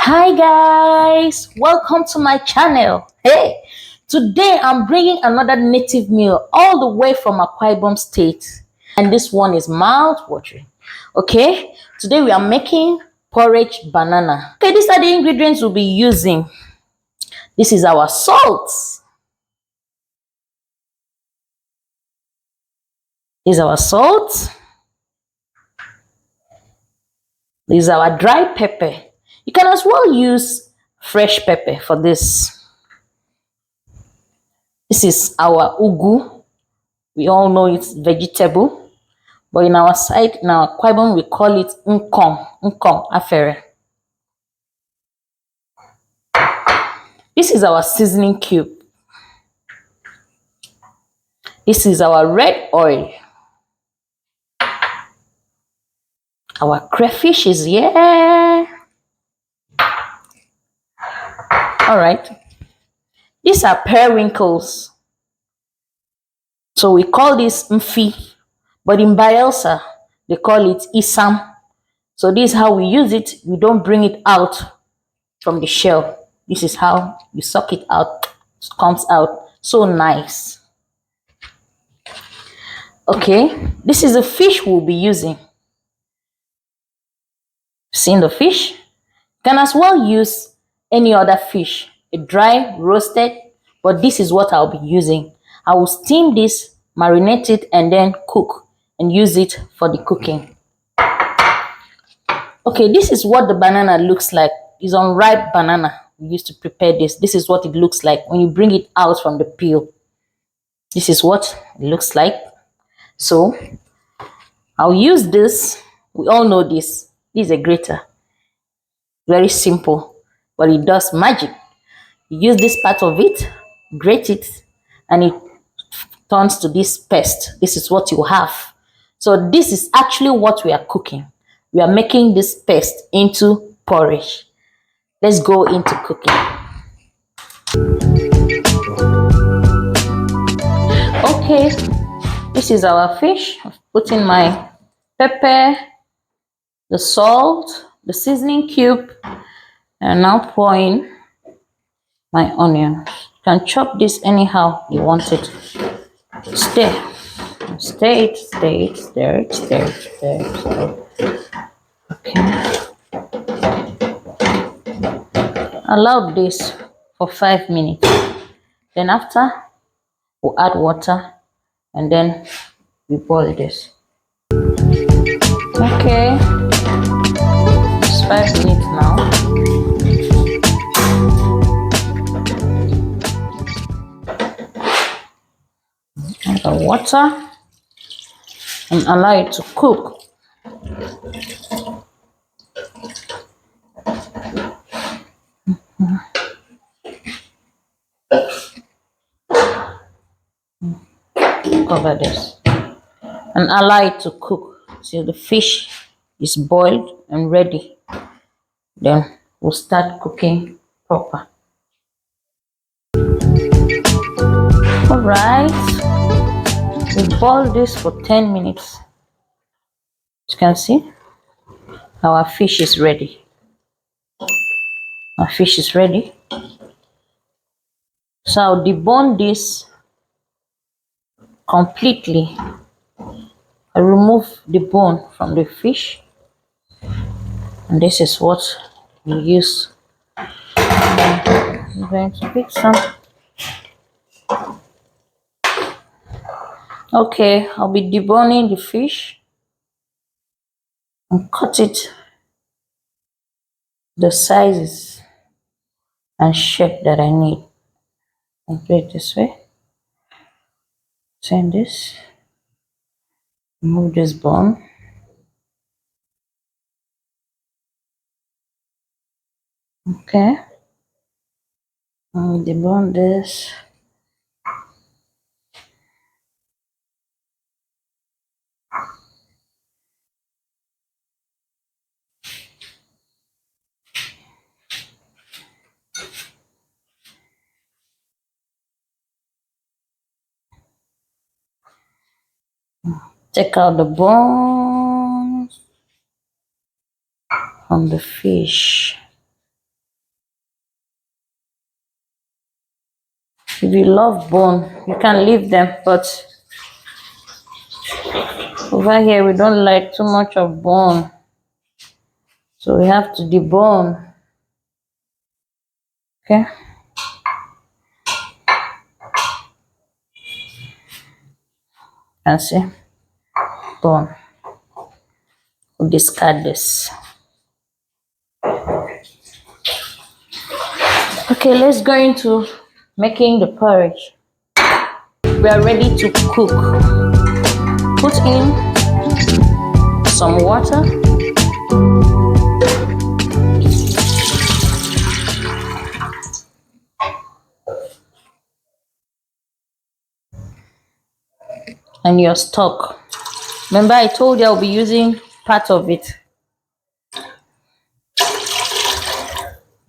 Hi guys, welcome to my channel. Hey, today I'm bringing another native meal all the way from Akwa Ibom State, and this one is mouth-watering. Okay, today we are making porridge banana. Okay, these are the ingredients we'll be using. This is our salt. This is our salt. This is our dry pepper. You can as well use fresh pepper for this. This is our ugu. We all know it's vegetable, but in our side, in our Akwa Ibom, we call it nkong afere. This is our seasoning cube. This is our red oil. Our crayfish is here. All right. These are periwinkles. So we call this mfi, but in Bayelsa, they call it isam. So this is how we use it. We don't bring it out from the shell. This is how you suck it out. It comes out so nice. Okay, this is the fish we'll be using. Seen the fish? You can as well use any other fish, a dry, roasted, but this is what I'll be using. I will steam this, marinate it, and then cook and use it for the cooking. Okay, this is what the banana looks like. It's unripe banana. We used to prepare this. This is what it looks like when you bring it out from the peel. This is what it looks like. So I'll use this. We all know this. This is a grater. Very simple, but it does magic. You use this part of it, grate it, and it turns to this paste. This is what you have. So this is actually what we are cooking. We are making this paste into porridge. Let's go into cooking. Okay, this is our fish. I've put in my pepper, the salt, the seasoning cube, and now pour in my onions. You can chop this anyhow you want it. Stir it. Okay. Allow this for 5 minutes. Then after, we'll add water and then we boil this. Okay, it's 5 minutes now. Add the water and allow it to cook. Cover this and allow it to cook till the fish is boiled and ready. Then we'll start cooking proper. All right, we boil this for 10 minutes. As you can see, our fish is ready. Our fish is ready. So I'll debone this completely. I remove the bone from the fish, and this is what we use. I'm going to pick some. Okay, I'll be deboning the fish and cut it the sizes and shape that I need. And do it this way. Turn this. Remove this bone. Okay. I'll debone this. Take out the bones from the fish. If you love bone, you can leave them, but over here we don't like too much of bone, so we have to debone. Okay. And see, bone. We'll discard this. Okay, let's go into making the porridge. We are ready to cook. Put in some water. And your stock. Remember, I told you I'll be using part of it.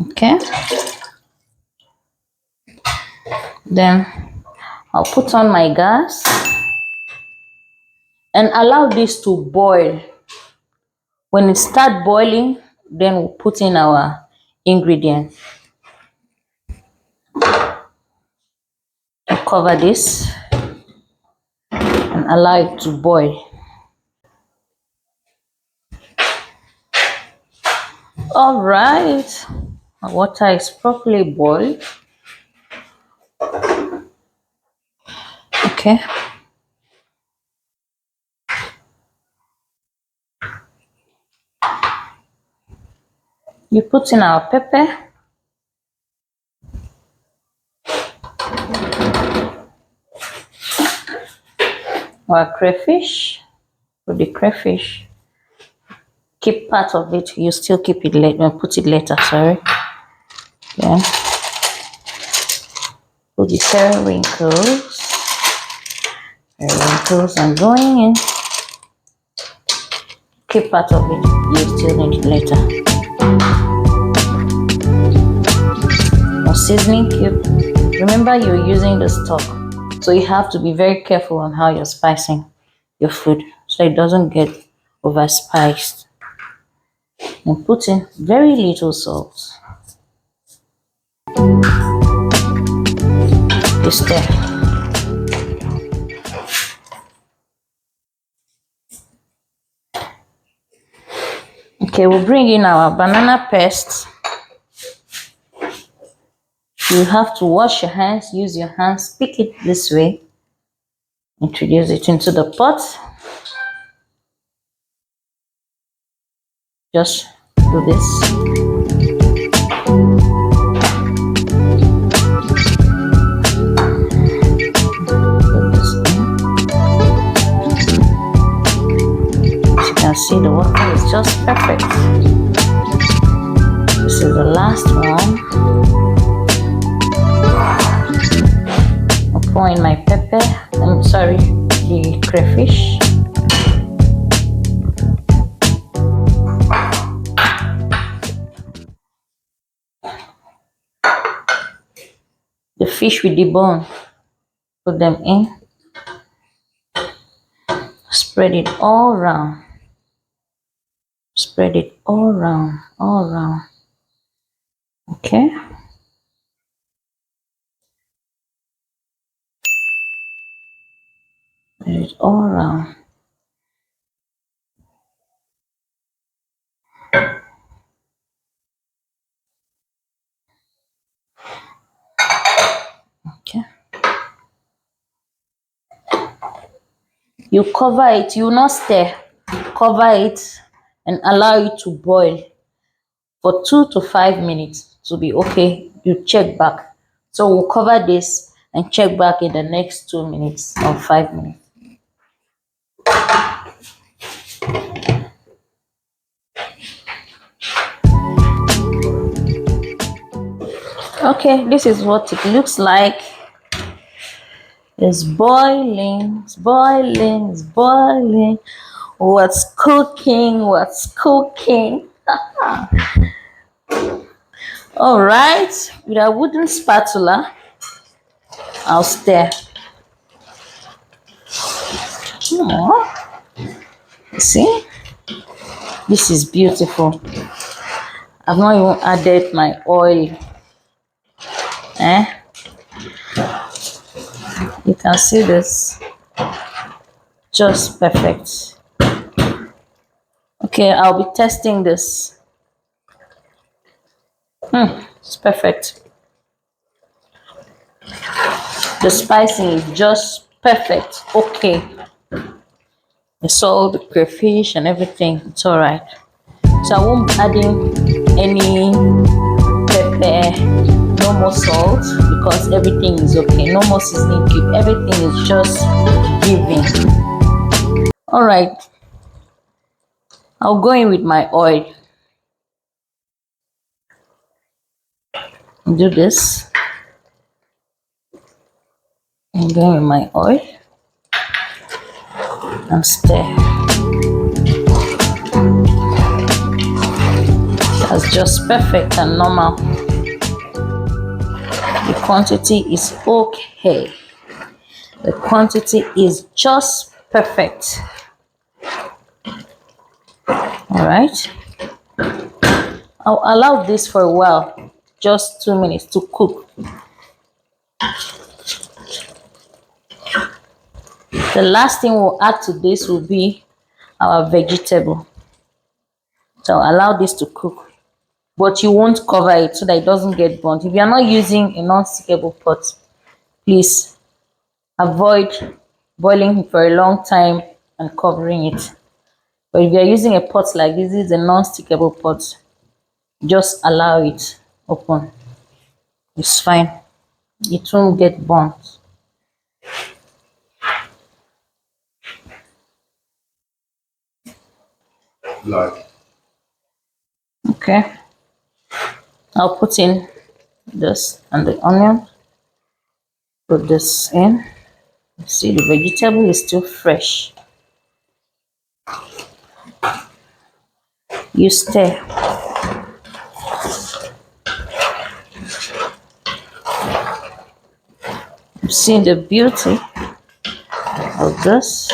Okay. Then I'll put on my gas and allow this to boil. When it starts boiling, then we'll put in our ingredients. I'll cover this and allow it to boil. All right, our water is properly boiled. Okay. You put in our pepper. Our crayfish. Put the crayfish. Keep part of it. You still keep it later. Put it later. Sorry. Yeah. Put the periwinkles. Periwinkles are going in. Keep part of it. You still need it later. Our seasoning cube. Remember, you're using the stock, so you have to be very careful on how you're spicing your food so it doesn't get over spiced. And put in very little salt. Just there. Okay, we'll bring in our banana paste. You have to wash your hands, use your hands, pick it this way, introduce it into the pot. Just do this. See, the water is just perfect. This is the last one. I'll pour in my pepper. I'm sorry, the crayfish. The fish with the bone. Put them in. Spread it all around. Spread it all around, all around. Okay. Spread it all around. Okay. You cover it, you will not stir. Cover it and allow it to boil for 2 to 5 minutes to be okay. You check back. So we'll cover this and check back in the next 2 minutes or 5 minutes. Okay, this is what it looks like. It's boiling, it's boiling, it's boiling. What's cooking? What's cooking? All right, with a wooden spatula, I'll stir. See, this is beautiful. I've not even added my oil. You can see this. Just perfect. Okay, I'll be testing this. It's perfect. The spicing is just perfect. Okay. The salt, the crayfish, and everything. It's all right. So I won't be adding any pepper, no more salt because everything is okay. No more seasoning cube. Everything is just giving. All right. I'll go in with my oil. Do this. And go in with my oil and stir. That's just perfect and normal. The quantity is okay. The quantity is just perfect. All right. I'll allow this for a while, just 2 minutes to cook. The last thing we'll add to this will be our vegetable. So I'll allow this to cook, but you won't cover it so that it doesn't get burnt. If you're not using a non-stickable pot, please avoid boiling for a long time and covering it. But if you're using a pot like this is a non-stickable pot, just allow it open. It's fine. It won't get burnt. Like. Okay. I'll put in this and the onion. Put this in. See, the vegetable is still fresh. You stir. See the beauty of this.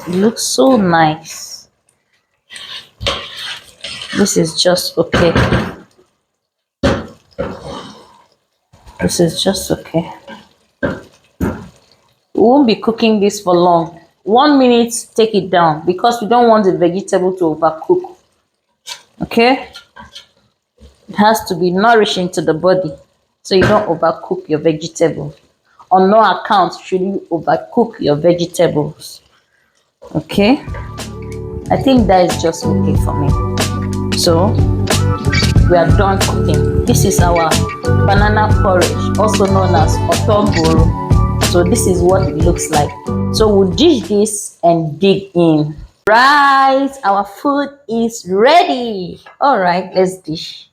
It looks so nice. This is just okay. This is just okay. We won't be cooking this for long. 1 minute, take it down because we don't want the vegetable to overcook. Okay? It has to be nourishing to the body so you don't overcook your vegetables. On no account should you overcook your vegetables. Okay? I think that is just okay for me. So we are done cooking. This is our banana porridge, also known as Otor Mboro. So this is what it looks like. So we'll dish this and dig in. Right, our food is ready. All right, let's dish.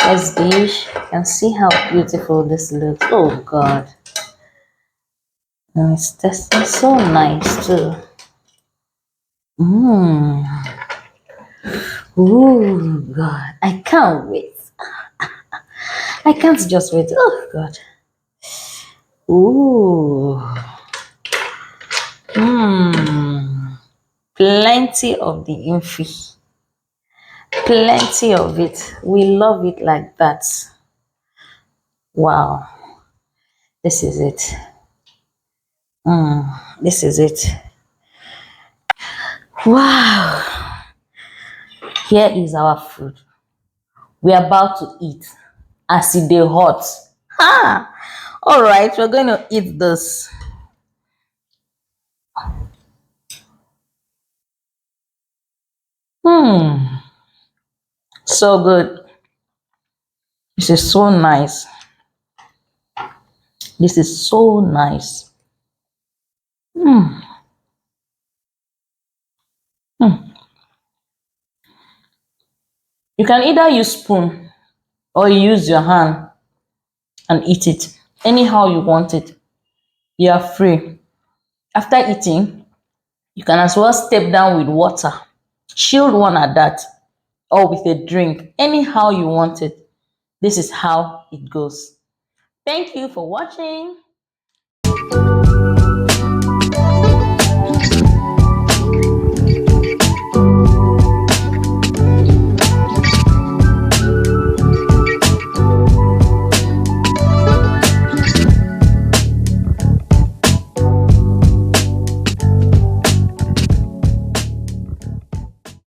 Let's dish and see how beautiful this looks. Oh God. And it's tasting so nice too. Oh God, I can't wait. I can't just wait. Oh God. Ooh. Plenty of the infi. Plenty of it. We love it like that. Wow. This is it. This is it. Wow. Here is our food. We are about to eat. As it dey hot. Ha! All right, we're going to eat this. So good. This is so nice. This is so nice. You can either use spoon or you use your hand and eat it anyhow you want it. You are free. After eating, you can as well step down with water, chilled one at that, or with a drink, anyhow you want it. This is how it goes. Thank you for watching.